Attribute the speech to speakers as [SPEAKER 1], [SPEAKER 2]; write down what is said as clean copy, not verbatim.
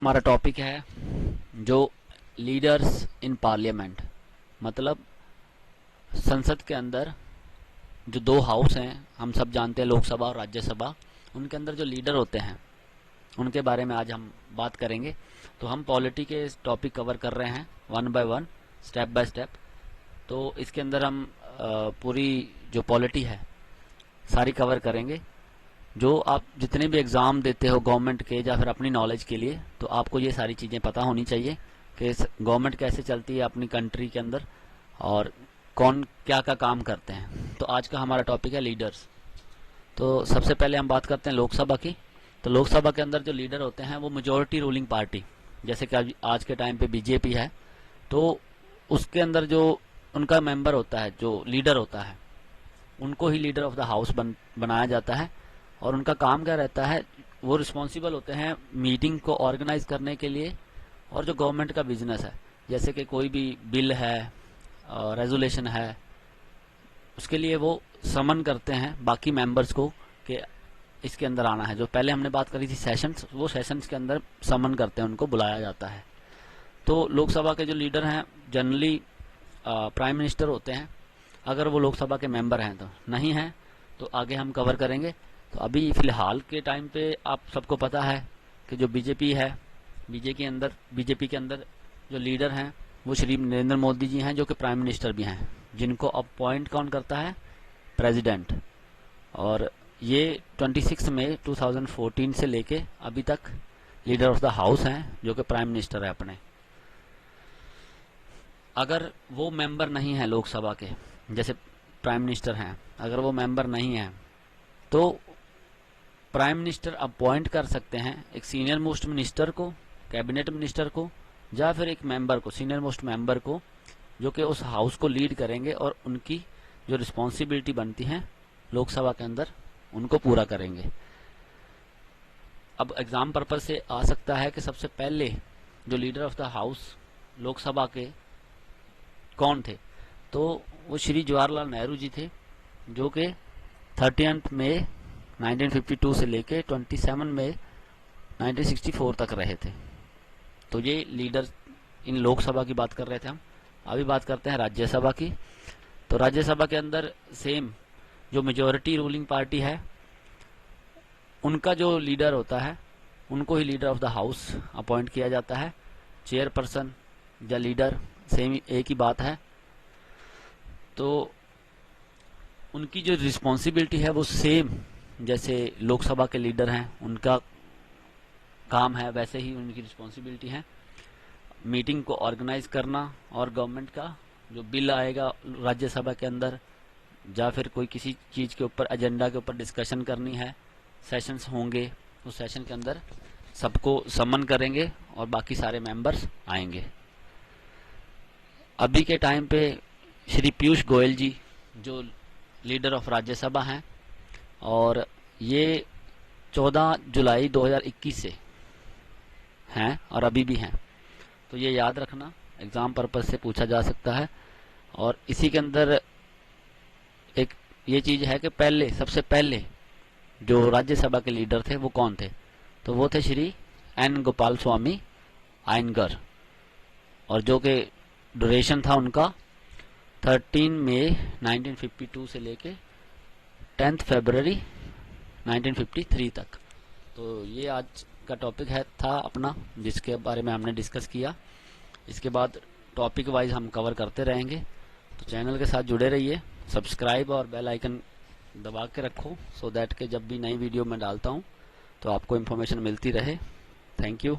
[SPEAKER 1] हमारा टॉपिक है जो लीडर्स इन पार्लियामेंट, मतलब संसद के अंदर जो दो हाउस हैं, हम सब जानते हैं, लोकसभा और राज्यसभा। उनके अंदर जो लीडर होते हैं उनके बारे में आज हम बात करेंगे। तो हम पॉलिटी के टॉपिक कवर कर रहे हैं one by one, step by step. तो इसके अंदर हम पूरी जो पॉलिटी है सारी कवर करेंगे। जो आप जितने भी एग्ज़ाम देते हो गवर्नमेंट के या फिर अपनी नॉलेज के लिए, तो आपको ये सारी चीज़ें पता होनी चाहिए कि गवर्नमेंट कैसे चलती है अपनी कंट्री के अंदर और कौन क्या क्या काम करते हैं। तो आज का हमारा टॉपिक है लीडर्स। तो सबसे पहले हम बात करते हैं लोकसभा की। तो लोकसभा के अंदर जो लीडर होते हैं वो मेजोरिटी रूलिंग पार्टी, जैसे कि आज के टाइम पे बीजेपी है, तो उसके अंदर जो उनका मेंबर होता है, जो लीडर होता है, उनको ही लीडर ऑफ द हाउस बनाया जाता है। और उनका काम क्या रहता है, वो रिस्पॉन्सिबल होते हैं मीटिंग को ऑर्गेनाइज करने के लिए। और जो गवर्नमेंट का बिजनेस है, जैसे कि कोई भी बिल है, रेजोल्यूशन है, उसके लिए वो समन करते हैं बाकी मेंबर्स को कि इसके अंदर आना है। जो पहले हमने बात करी थी सेशंस, वो सेशंस के अंदर समन करते हैं, उनको बुलाया जाता है। तो लोकसभा के जो लीडर हैं जनरली प्राइम मिनिस्टर होते हैं, अगर वो लोकसभा के मेंबर हैं। तो नहीं हैं तो आगे हम कवर करेंगे। तो अभी फिलहाल के टाइम पे आप सबको पता है कि जो बीजेपी है, बीजेपी के अंदर जो लीडर हैं वो श्री नरेंद्र मोदी जी हैं, जो कि प्राइम मिनिस्टर भी हैं, जिनको अपॉइंट कौन करता है, प्रेसिडेंट। और ये 26 मई 2014 से लेके अभी तक लीडर ऑफ द हाउस हैं, जो कि प्राइम मिनिस्टर है अपने। अगर वो मेंबर नहीं है लोकसभा के, जैसे प्राइम मिनिस्टर हैं, अगर वो मेंबर नहीं है तो प्राइम मिनिस्टर अपॉइंट कर सकते हैं एक सीनियर मोस्ट मिनिस्टर को, कैबिनेट मिनिस्टर को, या फिर एक मेंबर को, सीनियर मोस्ट मेंबर को, जो कि उस हाउस को लीड करेंगे और उनकी जो रिस्पॉन्सिबिलिटी बनती है लोकसभा के अंदर उनको पूरा करेंगे। अब एग्जाम पर्पज से आ सकता है कि सबसे पहले जो leader of the house Lok Sabha के कौन थे, तो वो श्री जवाहरलाल नेहरू जी थे, जो कि 30 मई 1952 से लेके 27 मई 1964 तक रहे थे। तो ये लीडर इन लोकसभा की बात कर रहे थे हम। अभी बात करते हैं राज्यसभा की। तो राज्यसभा के अंदर सेम जो मेजोरिटी रूलिंग पार्टी है, उनका जो लीडर होता है उनको ही leader of the house appoint किया जाता है। चेयरपर्सन या लीडर सेम एक ही बात है। तो उनकी जो रिस्पॉन्सिबिलिटी है वो सेम जैसे लोकसभा के लीडर हैं उनका काम है, वैसे ही उनकी रिस्पॉन्सिबिलिटी है मीटिंग को ऑर्गेनाइज करना और गवर्नमेंट का जो बिल आएगा राज्यसभा के अंदर, या फिर कोई किसी चीज़ के ऊपर, एजेंडा के ऊपर डिस्कशन करनी है, सेशंस होंगे, उस सेशन के अंदर सबको समन करेंगे और बाकी सारे मेंबर्स आएंगे। अभी के टाइम पे श्री पीयूष गोयल जी जो लीडर ऑफ राज्यसभा हैं, और ये 14 जुलाई 2021 से हैं और अभी भी हैं। तो ये याद रखना, एग्ज़ाम पर्पज से पूछा जा सकता है। और इसी के अंदर एक ये चीज़ है कि सबसे पहले जो राज्यसभा के लीडर थे वो कौन थे, तो वो थे श्री एन गोपाल स्वामी आयनगर, और जो कि ड्यूरेशन था उनका 13 मई 1952 से लेके 10 फरवरी 1953 तक। तो ये आज का टॉपिक था अपना, जिसके बारे में हमने डिस्कस किया। इसके बाद टॉपिक वाइज हम कवर करते रहेंगे। तो चैनल के साथ जुड़े रहिए, सब्सक्राइब और बेल आइकन दबा के रखो, सो दैट के जब भी नई वीडियो मैं डालता हूँ तो आपको इन्फॉर्मेशन मिलती रहे। Thank you.